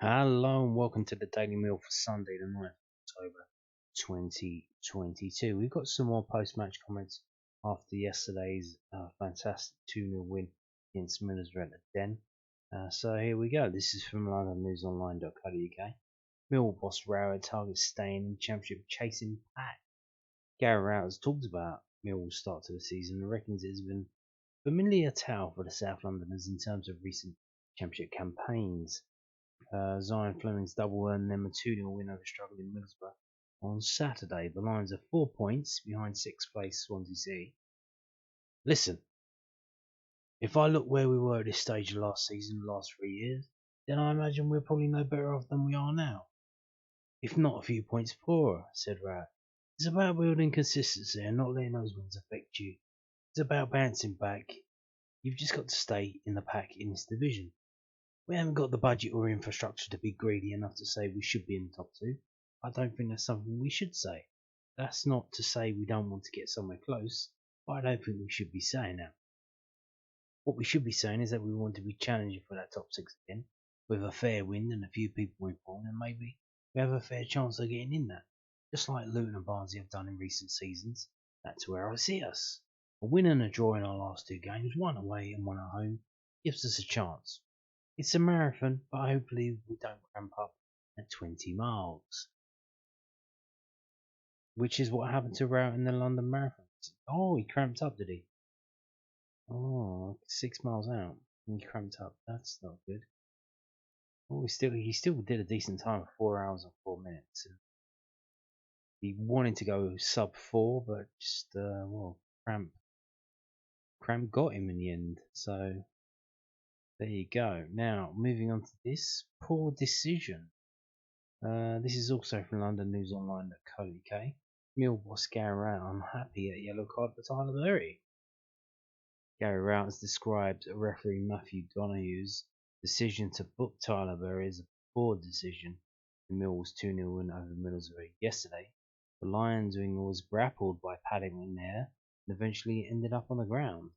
Hello and welcome to the Daily Meal for Sunday, the 9th of October 2022. We've got some more post-match comments after yesterday's fantastic 2-0 win against Middlesbrough at the Den. So here we go. This is from londonnewsonline.co.uk. Millwall boss Rowett targets staying in Championship chasing pack. Gary Rowett has talked about Millwall's start to the season and reckons it has been a familiar tale for the South Londoners in terms of recent Championship campaigns. Zion Fleming's double earned them a 2-0 win over struggling Middlesbrough on Saturday. The Lions are 4 points behind 6th place Swansea City. Listen, if I look where we were at this stage of last season, the last 3 years, then I imagine we're probably no better off than we are now. If not a few points poorer, said Rowett. It's about building consistency and not letting those wins affect you. It's about bouncing back. You've just got to stay in the pack in this division. We haven't got the budget or infrastructure to be greedy enough to say we should be in the top two. I don't think that's something we should say. That's not to say we don't want to get somewhere close, but I don't think we should be saying that. What we should be saying is that we want to be challenging for that top six again, with a fair wind and a few people we pull, and maybe we have a fair chance of getting in that. Just like Luton and Barnsley have done in recent seasons. That's where I see us. A win and a draw in our last two games, one away and one at home, gives us a chance. It's a marathon, but hopefully we don't cramp up at 20 miles. Which is what happened to Rowett in the London Marathon. Oh, he cramped up, did he? Oh, 6 miles out. He cramped up. That's not good. Oh, he still did a decent time of 4 hours and 4 minutes. He wanted to go sub 4, but just cramp got him in the end. So there you go. Now moving on to this poor decision. This is also from londonnewsonline.co.uk. Millwall boss Gary Rowett unhappy at yellow card for Tyler Berry. Gary Rowett has described referee Matthew Donohue's decision to book Tyler Berry as a poor decision in Millwall's 2-0 win over Middlesbrough yesterday. The Lions winger was grappled by Paddington there and eventually ended up on the ground.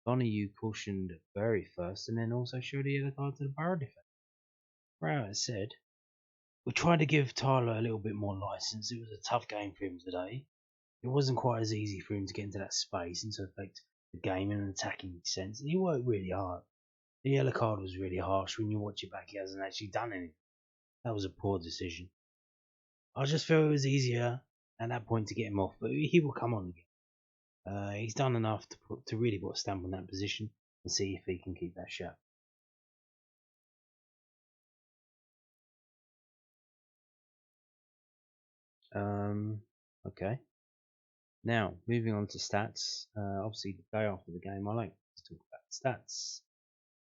Donohue cautioned Berry first and then also showed a yellow card to the Borough defender. Rowett said, "We tried to give Tyler a little bit more license. It was a tough game for him today. It wasn't quite as easy for him to get into that space and to affect the game in an attacking sense. He worked really hard. The yellow card was really harsh. When you watch it back, he hasn't actually done anything. That was a poor decision. I just felt it was easier at that point to get him off, but he will come on again. He's done enough to really put a stamp on that position and see if he can keep that shut." Okay. Now, moving on to stats. Obviously, the day after the game, I like to talk about stats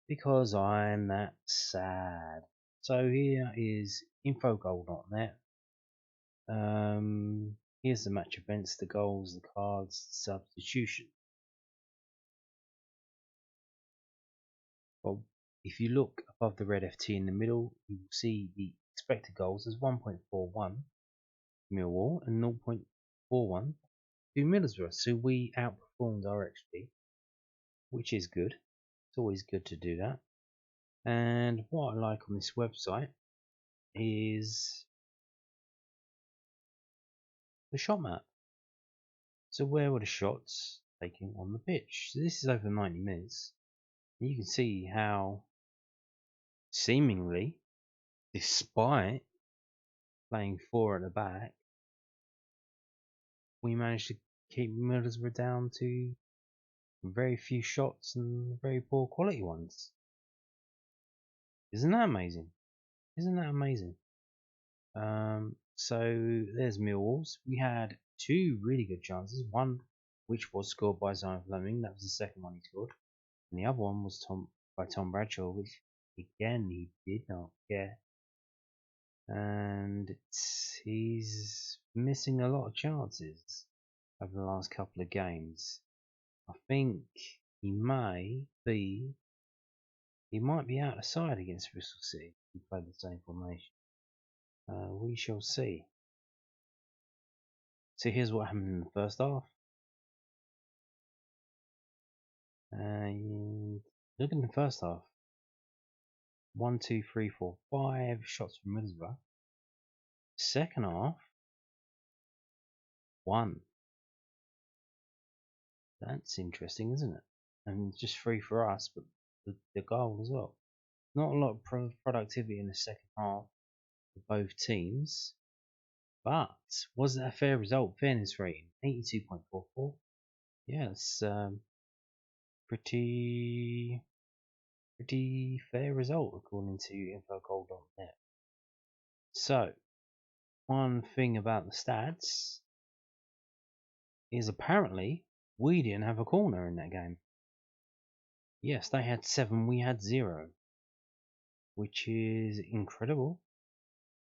because I'm that sad. So here is infogoal.net. Here's the match events, the goals, the cards, the substitution. Well, if you look above the red FT in the middle, you will see the expected goals as 1.41 Millwall and 0.41 to Middlesbrough. So we outperformed our XP, which is good. It's always good to do that. And what I like on this website is the shot map. So where were the shots taken on the pitch? So this is over 90 minutes. And you can see how seemingly, despite playing 4 at the back, we managed to keep Middlesbrough down to very few shots and very poor quality ones. Isn't that amazing? Isn't that amazing? So there's Millwall's. We had 2 really good chances. One which was scored by Zion Fleming. That was the second one he scored. And the other one was by Tom Bradshaw, which again he did not get. And he's missing a lot of chances over the last couple of games. I think he might be out of side against Bristol City. We played the same formation. We shall see. So here's what happened in the first half. And look at the first half. 1, 2, 3, 4, 5 shots from Middlesbrough. Second half, 1. That's interesting, isn't it? And just 3 for us, but the goal as well. Not a lot of productivity in the second half for both teams, but was that a fair result? Fairness rating 82.44. Yeah, it's pretty fair result according to infogoal.net. So, one thing about the stats is apparently we didn't have a corner in that game. Yes, they had 7, we had 0, which is incredible.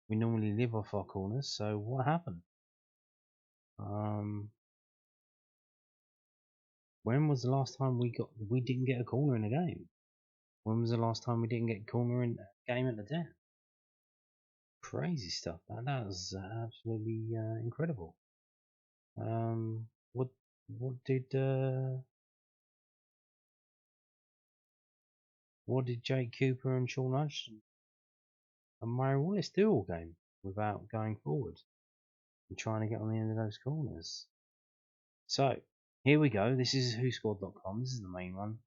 We normally live off our corners, so what happened? When was the last time we didn't get a corner in a game? When was the last time we didn't get a corner in a game at the Den? Crazy stuff. That was absolutely incredible. What did Jake Cooper and Sean Hodgson and Murray Wallace do all game without going forward and trying to get on the end of those corners? So here we go. This is whoscored.com. This is the main one.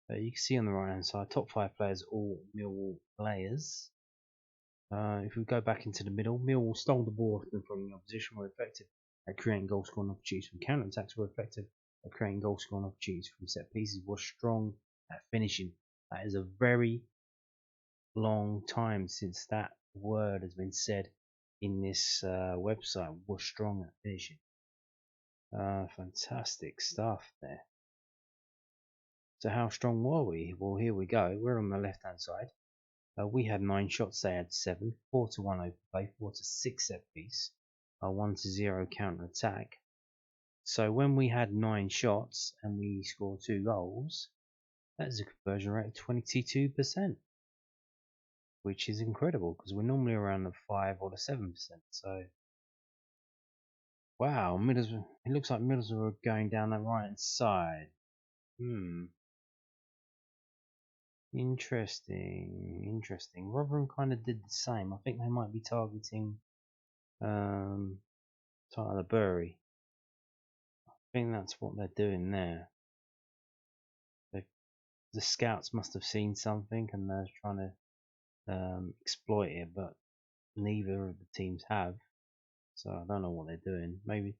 You can see on the right hand side, top 5 players, all Millwall players. If we go back into the middle, Millwall stole the ball from the opposition, were effective at creating goal scoring opportunities from counter attacks, were effective at creating goal scoring opportunities from set pieces, were strong at finishing. That is a very long time since that word has been said in this website. Were strong at finishing. Fantastic stuff there. So how strong were we? Well, here we go. We're on the left hand side. We had 9 shots, they had 7, 4 to 1 open play, 4 to 6 set piece, 1 to 0 counter attack. So when we had 9 shots and we scored 2 goals, that is a conversion rate of 22%, which is incredible because we're normally around the 5 or the 7%. So, wow, Middlesbrough, it looks like Middlesbrough are going down that right hand side. Interesting. Rotherham kind of did the same. I think they might be targeting Tyler Bury. I think that's what they're doing there. The scouts must have seen something and they're trying to exploit it, but neither of the teams have. So I don't know what they're doing. Maybe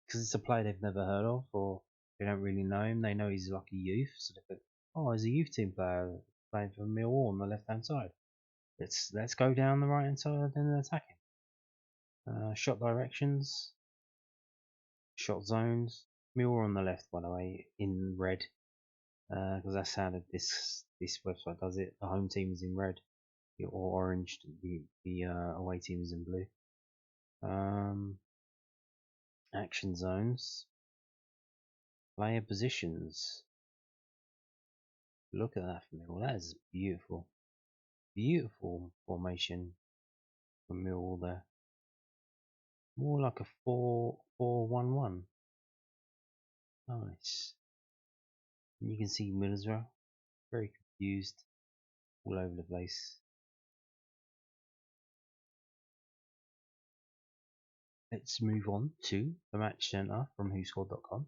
because it's a player they've never heard of, or they don't really know him. They know he's like a youth, so they think, "Oh, he's a youth team player playing for Millwall on the left-hand side. Let's go down the right-hand side and attack him." Shot directions, shot zones. Millwall on the left, by the way, in red, because that's how this website does it. The home team is in red, or orange. The away team is in blue. Action zones, player positions. Look at that from Millwall. That is beautiful, beautiful formation from Millwall there. More like a 4-4-1-1. Nice. And you can see Middlesbrough very confused, all over the place. Let's move on to the match centre from whoscored.com.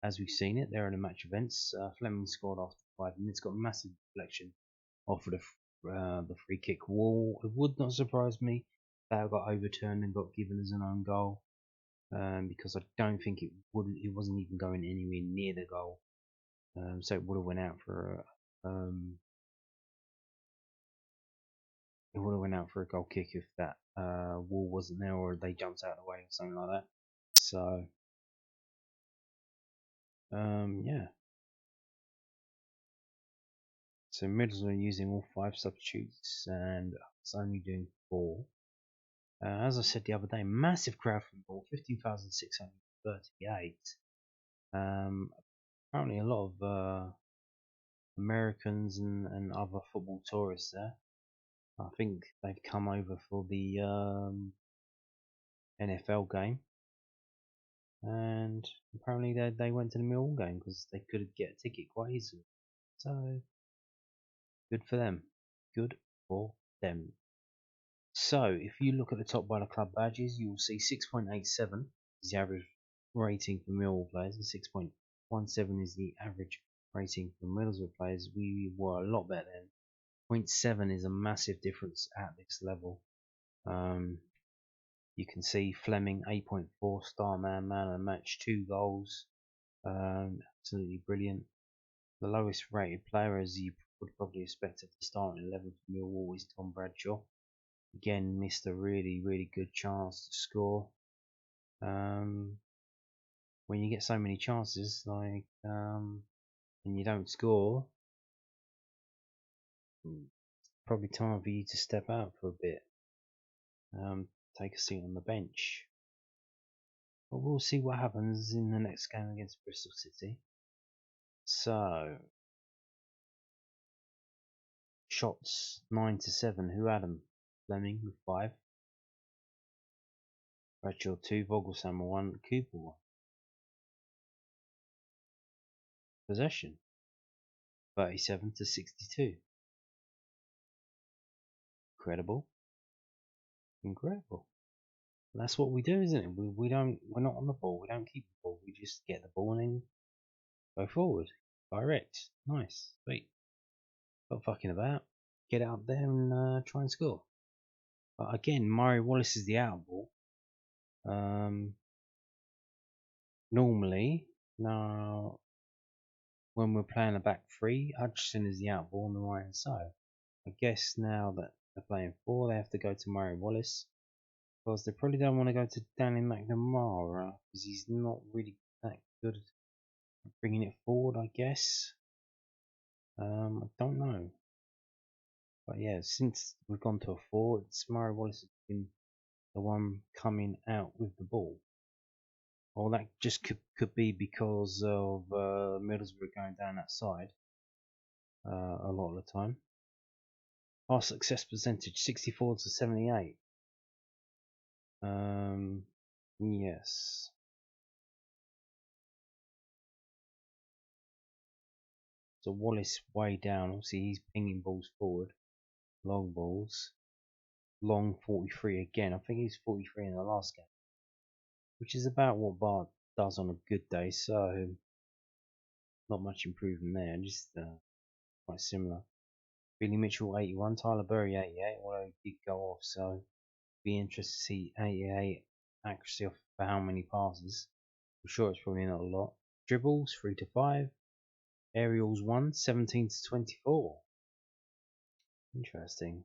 As we've seen it, there are the match events. Fleming scored after 5 minutes, got a massive deflection off of the free kick wall. It would not surprise me that it got overturned and got given as an own goal, because I don't think it wasn't even going anywhere near the goal. So it would have went out for a goal kick if that wall wasn't there, or they jumped out of the way or something like that. So yeah. So Middlesbrough are using all 5 substitutes and it's only doing 4. As I said the other day, massive crowd from the ball, 15,638. Apparently a lot of Americans and other football tourists there. I think they've come over for the NFL game, and apparently they went to the Millwall game because they could get a ticket quite easily. So good for them. good for them. So, if you look at the top by the club badges, you will see 6.87 is the average rating for Millwall players, and 6.17 is the average rating for Middlesbrough players. We were a lot better then. 0.7 is a massive difference at this level. You can see Fleming 8.4 star man of the match, 2 goals, absolutely brilliant. The lowest rated player, as you would probably expect at the starting 11 for Millwall, is Tom Bradshaw. Again, missed a really good chance to score. When you get so many chances, and you don't score, probably time for you to step out for a bit. Take a seat on the bench. But we'll see what happens in the next game against Bristol City. So, shots 9-7. Who had them? Fleming with 5. Bradshaw 2. Vogelsammer 1. Cooper 1. Possession 37-62. Incredible. That's what we do, isn't it? We're not on the ball. We don't keep the ball. We just get the ball and then go forward. Direct. Nice. Sweet. Not fucking about. Get out there and try and score. But again, Murray Wallace is the out ball. Normally, now when we're playing a back 3, Hutchinson is the out ball on the right hand side. I guess now that they're playing 4, they have to go to Murray Wallace. Because they probably don't want to go to Danny McNamara because he's not really that good at bringing it forward, I guess. I don't know. But yeah, since we've gone to a 4, it's Murray Wallace has been the one coming out with the ball. Or that just could be because of Middlesbrough going down that side a lot of the time. Our success percentage 64-78. Yes. So Wallace way down. Obviously he's pinging balls forward, long balls, long 43 again. I think he's 43 in the last game, which is about what Bart does on a good day. So not much improvement there. Just quite similar. Billy Mitchell 81, Tyler Burry 88, although he did go off, so be interested to see 88 accuracy off for how many passes. I'm sure it's probably not a lot. Dribbles 3-5, aerials 1, 17-24. Interesting.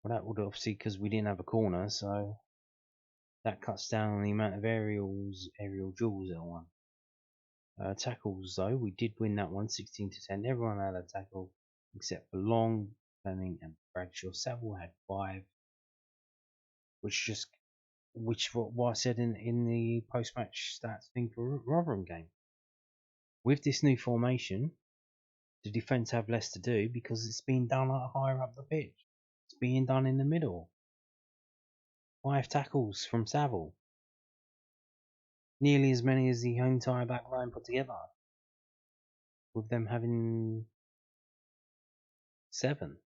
Well, that would obviously, because we didn't have a corner, so that cuts down on the amount of aerial duels that won. Tackles though, we did win that one 16-10. Everyone had a tackle except for Long, Fleming and Bradshaw. Saville had 5, which what I said in the post-match stats thing for Rotherham game. With this new formation, the defence have less to do because it's being done higher up the pitch. It's being done in the middle. 5 tackles from Saville. Nearly as many as the entire back line put together. With them having 7.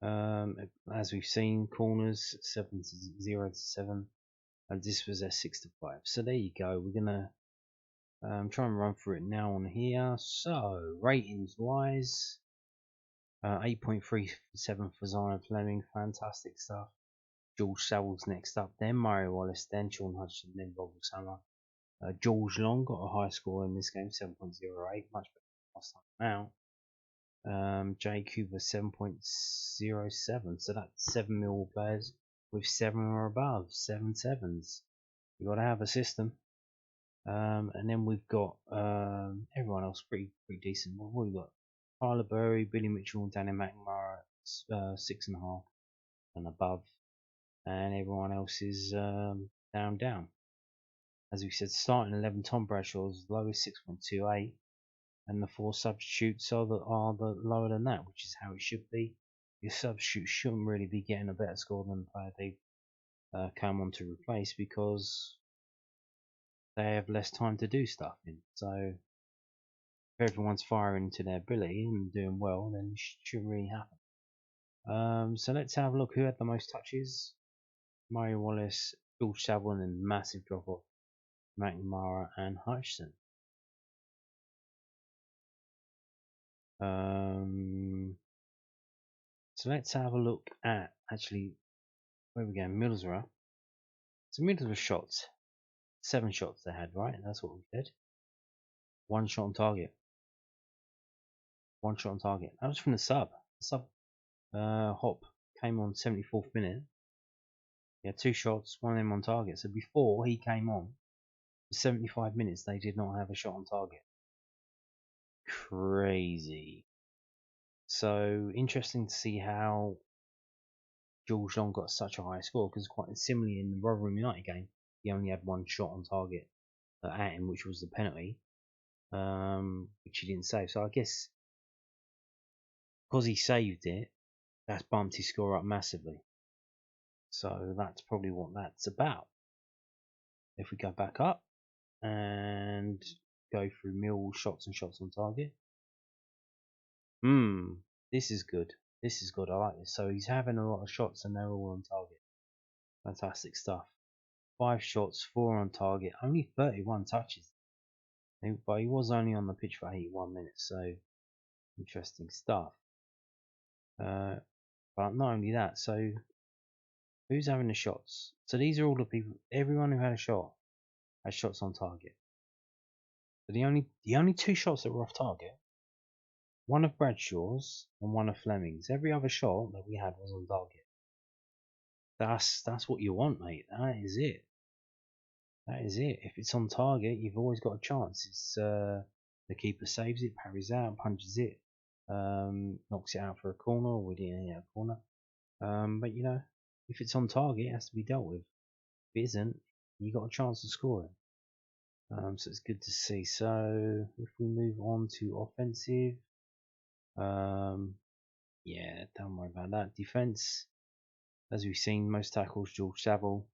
As we've seen, corners 0-7, and this was a 6-5. So there you go. We're gonna try and run through it now on here. So ratings wise, 8.37 for Zion Fleming, fantastic stuff. George Saville's next up, then Murray Wallace, then Sean Hudson, then Bob Summer. George Long got a high score in this game, 7.08, much better than last time out. Jay Cooper 7.07, so that's 7 Millwall players with 7 or above, 7 sevens. You got to have a system. And then we've got everyone else pretty decent. What have we got? Tyler Burry, Billy Mitchell, and Danny McNamara 6.5 and above, and everyone else is down. As we said, starting 11, Tom Bradshaw's lowest 6.28, and the 4 substitutes are the lower than that, which is how it should be. Your substitutes shouldn't really be getting a better score than the player they come on to replace because they have less time to do stuff in. So if everyone's firing to their ability and doing well, then it shouldn't really happen. So let's have a look who had the most touches. Murray Wallace, George Savile, and massive drop off McNamara and Hutchison. So let's have a look at actually where we go. Middlesbrough. So Middlesbrough shots, 7 shots they had, right? That's what we said. 1 shot on target. 1 shot on target. That was from the sub. Hop came on 74th minute. He had 2 shots, 1 of them on target. So before he came on, for 75 minutes they did not have a shot on target. Crazy. So interesting to see how George Long got such a high score, because quite similarly in the Rotherham United game, he only had 1 shot on target at him, which was the penalty, which he didn't save. So I guess because he saved it, that's bumped his score up massively. So that's probably what that's about. If we go back up and go through Millwall shots and shots on target. This is good. This is good. I like this. So he's having a lot of shots and they're all on target. Fantastic stuff. 5 shots, 4 on target, only 31 touches. But he was only on the pitch for 81 minutes, so interesting stuff. But not only that, so who's having the shots? So these are all the people, everyone who had a shot had shots on target. So the only 2 shots that were off target, one of Bradshaw's and one of Fleming's. Every other shot that we had was on target. That's what you want, mate. That is it. That is it. If it's on target, you've always got a chance. It's the keeper saves it, parries out, punches it, knocks it out for a corner, or we didn't hit a corner. But you know, if it's on target, it has to be dealt with. If it isn't, you got a chance of scoring. So it's good to see. So if we move on to offensive, yeah, don't worry about that. Defense, as we've seen, most tackles George Savile,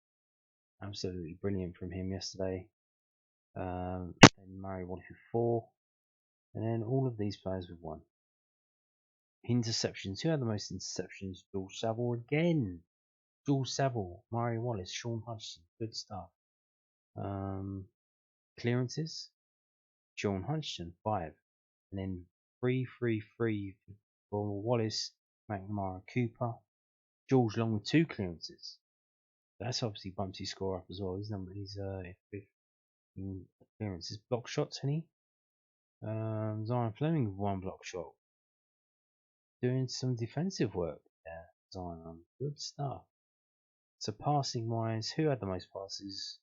absolutely brilliant from him yesterday. Then Murray Wallace with 4, and then all of these players with 1. Interceptions. Who had the most interceptions? George Savile again. George Savile, Murray Wallace, Sean Hutchison. Good stuff. Clearances. Sean Hutchison 5, and then 3-3-3 for Wallace, McNamara, Cooper. George Long with 2 clearances. That's obviously bumped his score up as well. His number, he's 5th in clearances. Block shots, any? Zion Fleming with 1 block shot. Doing some defensive work there, Zion. Good stuff. So passing wise, who had the most passes?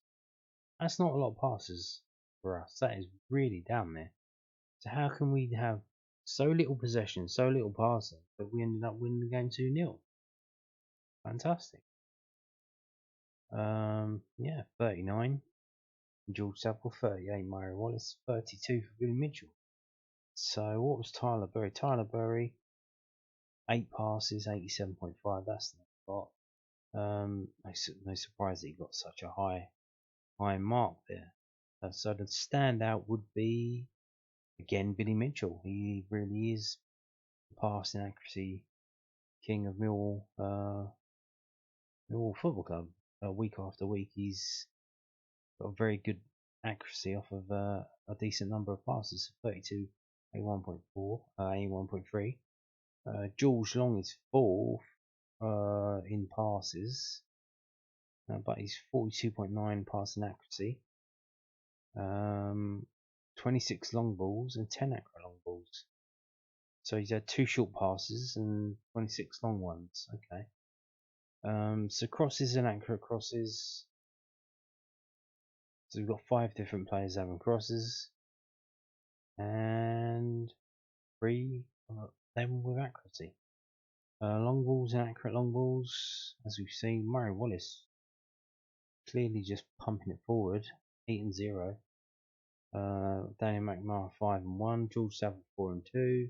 That's not a lot of passes for us. That is really down there. So how can we have so little possession, so little passing, but we ended up winning the game 2-0? Fantastic. Yeah, 39. George Savile, 38. Murray Wallace, 32 for Billy Mitchell. So what was Tyler Berry? Tyler Berry, 8 passes, 87.5. That's not a lot. No surprise that he got such a high mark there. So the standout would be again Billy Mitchell. He really is the passing accuracy king of Millwall Football Club. Week after week, he's got a very good accuracy off of a decent number of passes. 32, 81.4, 81.3. George Long is 4th in passes, but he's 42.9 passing accuracy. 26 long balls and 10 accurate long balls. So he's had 2 short passes and 26 long ones. Okay. So crosses and accurate crosses. So we've got 5 different players having crosses, and 3 of them with accuracy. Long balls and accurate long balls, as we've seen. Murray Wallace clearly just pumping it forward, 8 and 0. Daniel McNamara 5 and 1. George Savile 4 and 2.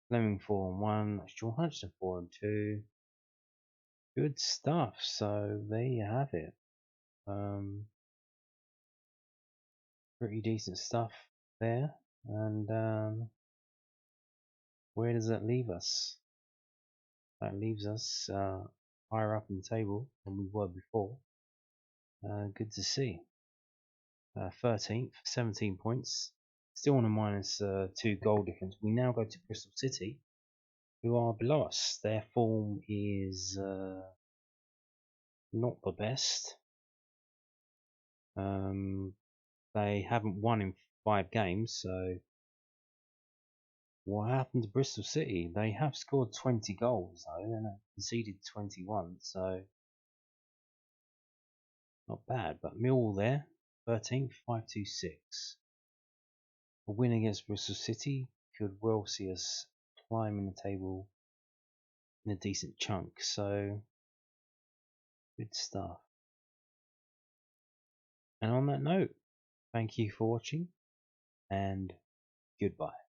Fleming 4 and 1. Sean Hutchison 4 and 2. Good stuff. So there you have it. Pretty decent stuff there. And where does that leave us? That leaves us higher up in the table than we were before. Good to see. 13th, 17 points. Still on a -2 goal difference. We now go to Bristol City, who are below us. Their form is not the best. They haven't won in 5 games, so what happened to Bristol City? They have scored 20 goals though, and conceded 21, so not bad. But Millwall there, 13th, 526. A win against Bristol City could well see us climbing the table in a decent chunk, so good stuff. And on that note, thank you for watching, and goodbye.